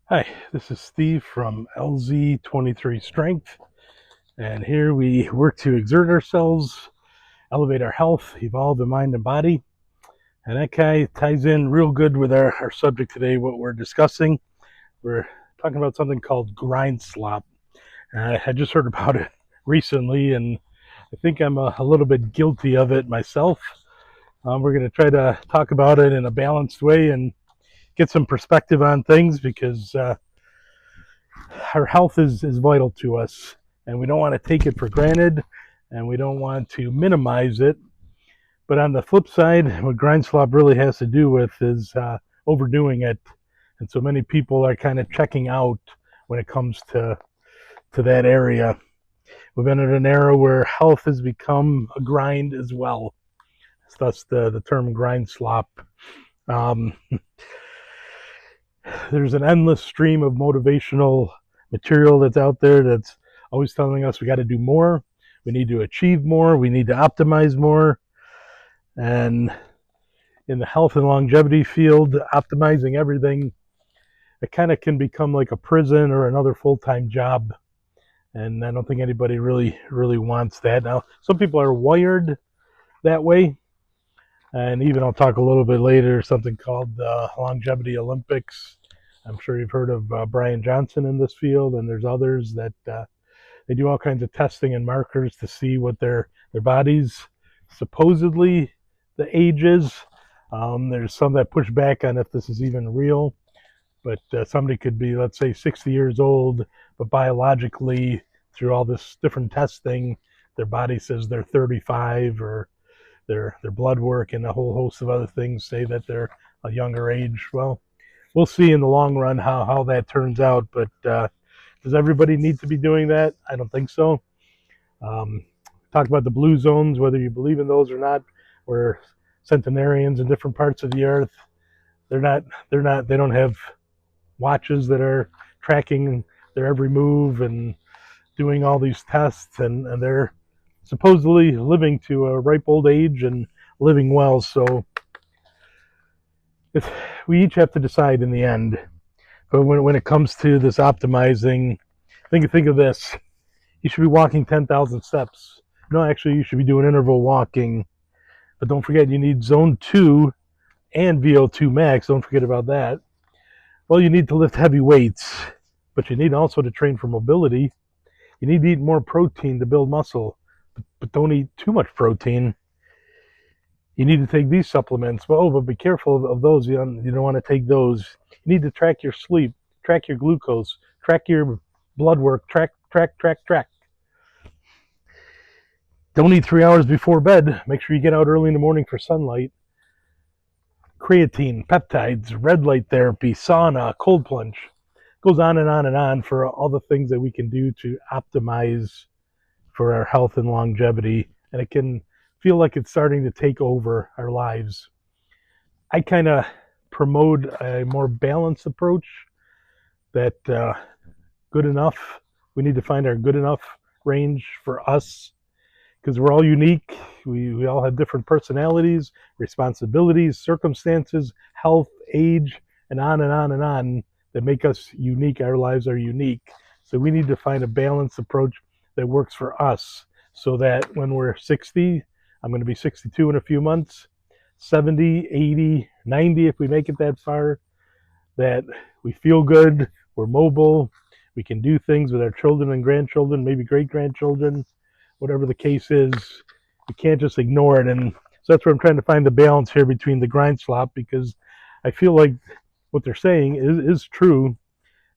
Hi, this is Steve from LZ23 Strength, and here we work to exert ourselves, elevate our health, evolve the mind and body. And that kind of ties in real good with our subject today, what we're discussing. We're talking about something called grind slop. I had just heard about it recently, and I think I'm a little bit guilty of it myself. We're going to try to talk about it in a balanced way and get some perspective on things because our health is vital to us, and we don't want to take it for granted, and we don't want to minimize it. But on the flip side, what grind slop really has to do with is overdoing it, and so many people are kind of checking out when it comes to that area. We've been in an era where health has become a grind as well. Thus the term grind slop. Um, there's an endless stream of motivational material that's out there that's always telling us we got to do more, we need to achieve more, we need to optimize more. And in the health and longevity field, optimizing everything, it kind of can become like a prison or another full-time job. And I don't think anybody really wants that. Now, some people are wired that way. And even I'll talk a little bit later, something called Longevity Olympics. I'm sure you've heard of Brian Johnson in this field, and there's others that they do all kinds of testing and markers to see what their bodies supposedly the age is. There's some that push back on if this is even real, but somebody could be, let's say, 60 years old, but biologically, through all this different testing, their body says they're 35, or their blood work and a whole host of other things say that they're a younger age. Well, we'll see in the long run how that turns out. But does everybody need to be doing that? I don't think so. Um, Talk about the blue zones, whether you believe in those or not, where centenarians in different parts of the earth, they don't have watches that are tracking their every move and doing all these tests, and they're supposedly living to a ripe old age and living well. So if we each have to decide in the end. But when it comes to this optimizing, think of this: you should be walking 10,000 steps. No, actually, you should be doing interval walking. But don't forget, you need zone 2 and VO2 max. Don't forget about that. Well, you need to lift heavy weights, but you need also to train for mobility. You need to eat more protein to build muscle, but don't eat too much protein. You need to take these supplements. Well, but be careful of those. You don't want to take those. You need to track your sleep, track your glucose, track your blood work, track. Don't eat 3 hours before bed. Make sure you get out early in the morning for sunlight. Creatine, peptides, red light therapy, sauna, cold plunge. It goes on and on and on for all the things that we can do to optimize for our health and longevity. And it can feel like it's starting to take over our lives. I kind of promote a more balanced approach that good enough. We need to find our good enough range for us because we're all unique. We all have different personalities, responsibilities, circumstances, health, age, and on and on and on that make us unique. Our lives are unique. So we need to find a balanced approach that works for us so that when we're 60, I'm going to be 62 in a few months, 70, 80, 90, if we make it that far, that we feel good, we're mobile, we can do things with our children and grandchildren, maybe great grandchildren, whatever the case is. We can't just ignore it. And so that's where I'm trying to find the balance here between the grind slop, because I feel like what they're saying is true.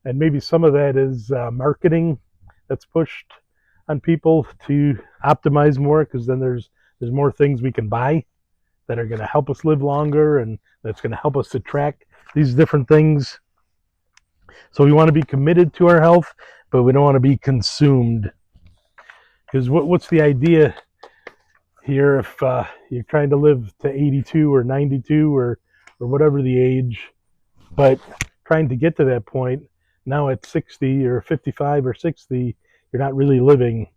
And maybe some of that is marketing that's pushed on people to optimize more, because then there's more things we can buy that are going to help us live longer, and that's going to help us to track these different things. So we want to be committed to our health, but we don't want to be consumed. Because what's the idea here if you're trying to live to 82 or 92 or whatever the age, but trying to get to that point, now at 60 or 55 or 60, you're not really living.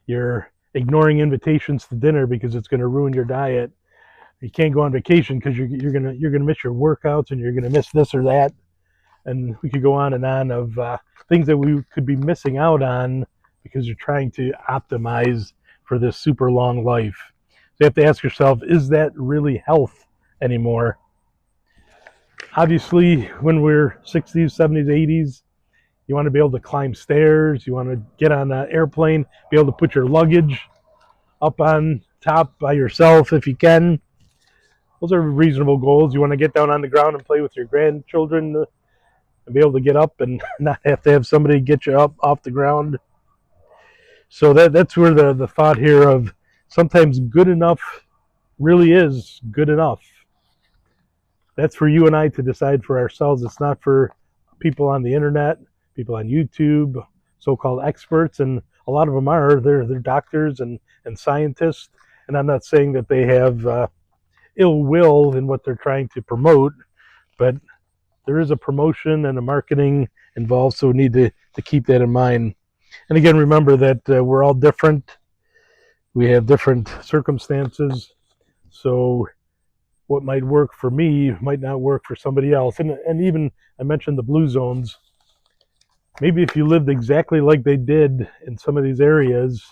You're ignoring invitations to dinner because it's going to ruin your diet. You can't go on vacation because you're gonna miss your workouts, and you're gonna miss this or that. And we could go on and on of things that we could be missing out on because you're trying to optimize for this super long life. So you have to ask yourself, is that really health anymore? Obviously, when we're 60s, 70s, 80s, you want to be able to climb stairs, you want to get on an airplane, be able to put your luggage up on top by yourself if you can. Those are reasonable goals. You want to get down on the ground and play with your grandchildren and be able to get up and not have to have somebody get you up off the ground. So that's where the thought here of sometimes good enough really is good enough. That's for you and I to decide for ourselves. It's not for people on the internet, people on YouTube, so-called experts, and a lot of them are. They're doctors and scientists, and I'm not saying that they have ill will in what they're trying to promote, but there is a promotion and a marketing involved, so we need to keep that in mind. And again, remember that we're all different. We have different circumstances, so what might work for me might not work for somebody else. And even I mentioned the blue zones. Maybe if you lived exactly like they did in some of these areas,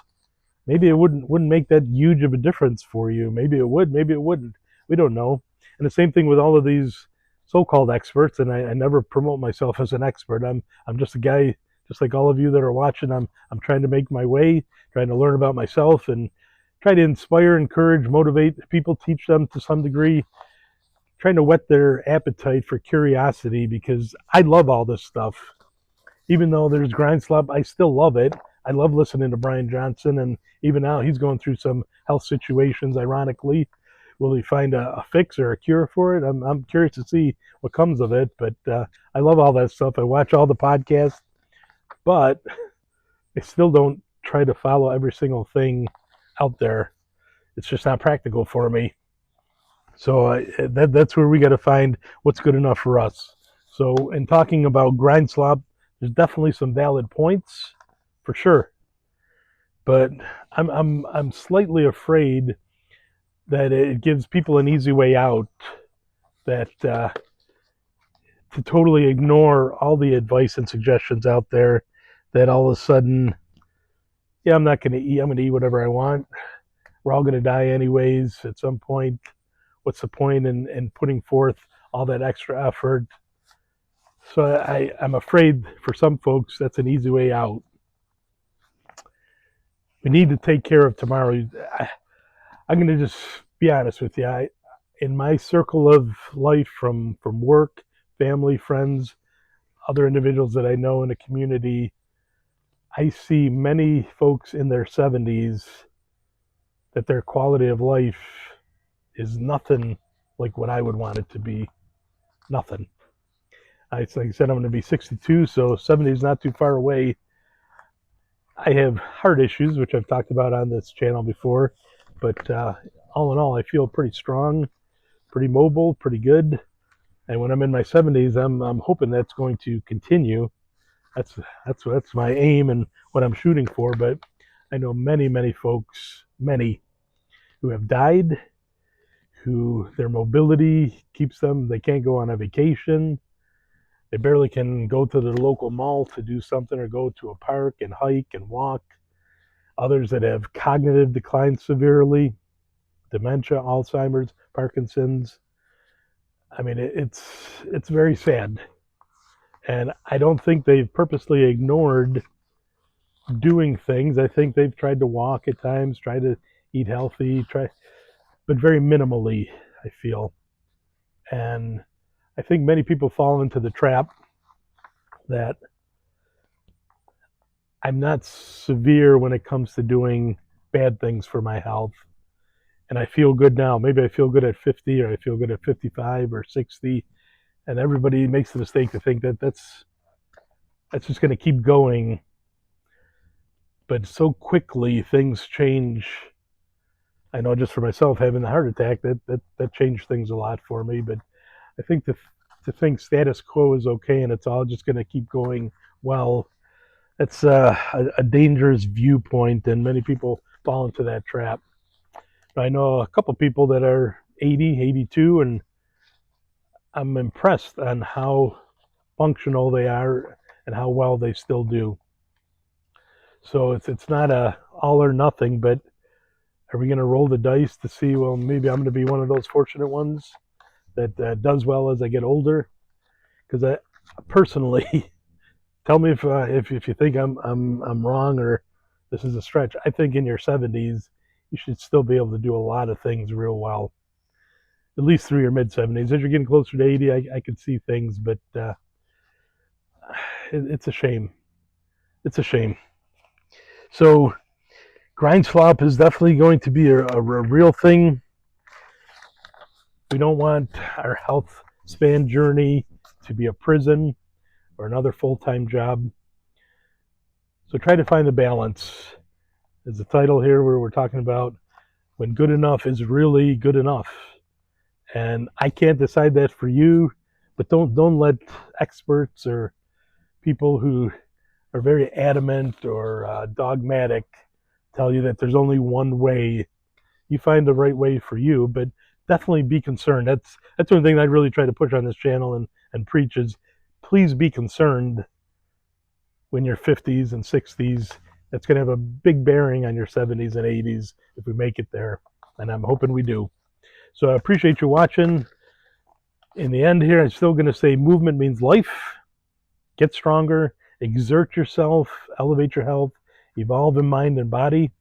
maybe it wouldn't make that huge of a difference for you. Maybe it would, maybe it wouldn't. We don't know. And the same thing with all of these so-called experts. And I never promote myself as an expert. I'm just a guy, just like all of you that are watching. I'm trying to make my way, trying to learn about myself, and try to inspire, encourage, motivate people, teach them to some degree, trying to whet their appetite for curiosity, because I love all this stuff. Even though there's grind slop, I still love it. I love listening to Brian Johnson, and even now he's going through some health situations, ironically. Will he find a fix or a cure for it? I'm curious to see what comes of it, but I love all that stuff. I watch all the podcasts, but I still don't try to follow every single thing out there. It's just not practical for me. So that's where we got to find what's good enough for us. So in talking about grind slop, there's definitely some valid points, for sure. But I'm slightly afraid that it gives people an easy way out. That to totally ignore all the advice and suggestions out there. That all of a sudden, yeah, I'm not going to eat. I'm going to eat whatever I want. We're all going to die anyways at some point. What's the point in putting forth all that extra effort? So I'm afraid for some folks that's an easy way out. We need to take care of tomorrow. I'm going to just be honest with you. In my circle of life, from work, family, friends, other individuals that I know in the community, I see many folks in their 70s that their quality of life is nothing like what I would want it to be. Nothing. Like I said, I'm going to be 62, so 70 is not too far away. I have heart issues, which I've talked about on this channel before, but all in all, I feel pretty strong, pretty mobile, pretty good. And when I'm in my 70s, I'm hoping that's going to continue. That's my aim and what I'm shooting for. But I know many folks, many who have died, who their mobility keeps them. They can't go on a vacation. They barely can go to the local mall to do something or go to a park and hike and walk. Others that have cognitive decline severely, dementia, Alzheimer's, Parkinson's. I mean, it's very sad. And I don't think they've purposely ignored doing things. I think they've tried to walk at times, try to eat healthy, but very minimally, I feel. And I think many people fall into the trap that I'm not severe when it comes to doing bad things for my health. And I feel good now. Maybe I feel good at 50 or I feel good at 55 or 60. And everybody makes the mistake to think that that's just going to keep going. But so quickly things change. I know just for myself having the heart attack, that changed things a lot for me. But I think to think status quo is okay and it's all just going to keep going, well, that's a dangerous viewpoint, and many people fall into that trap. I know a couple people that are 80, 82, and I'm impressed on how functional they are and how well they still do. So it's not a all or nothing, but are we going to roll the dice to see, well, maybe I'm going to be one of those fortunate ones that does well as I get older? Because I personally, tell me if you think I'm wrong or this is a stretch. I think in your 70s you should still be able to do a lot of things real well, at least through your mid 70s. As you're getting closer to 80, I could see things, but it's a shame. It's a shame. So grind slop is definitely going to be a real thing. We don't want our health span journey to be a prison or another full-time job. So try to find the balance. As the title here, where we're talking about when good enough is really good enough. And I can't decide that for you, but don't let experts or people who are very adamant or dogmatic tell you that there's only one way. You find the right way for you, but definitely be concerned. That's one thing I really try to push on this channel and preach is please be concerned when you're 50s and 60s. That's going to have a big bearing on your 70s and 80s if we make it there, and I'm hoping we do. So I appreciate you watching. In the end here, I'm still going to say movement means life. Get stronger, exert yourself, elevate your health, evolve in mind and body.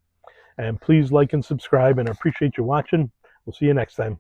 And please like and subscribe, and I appreciate you watching. We'll see you next time.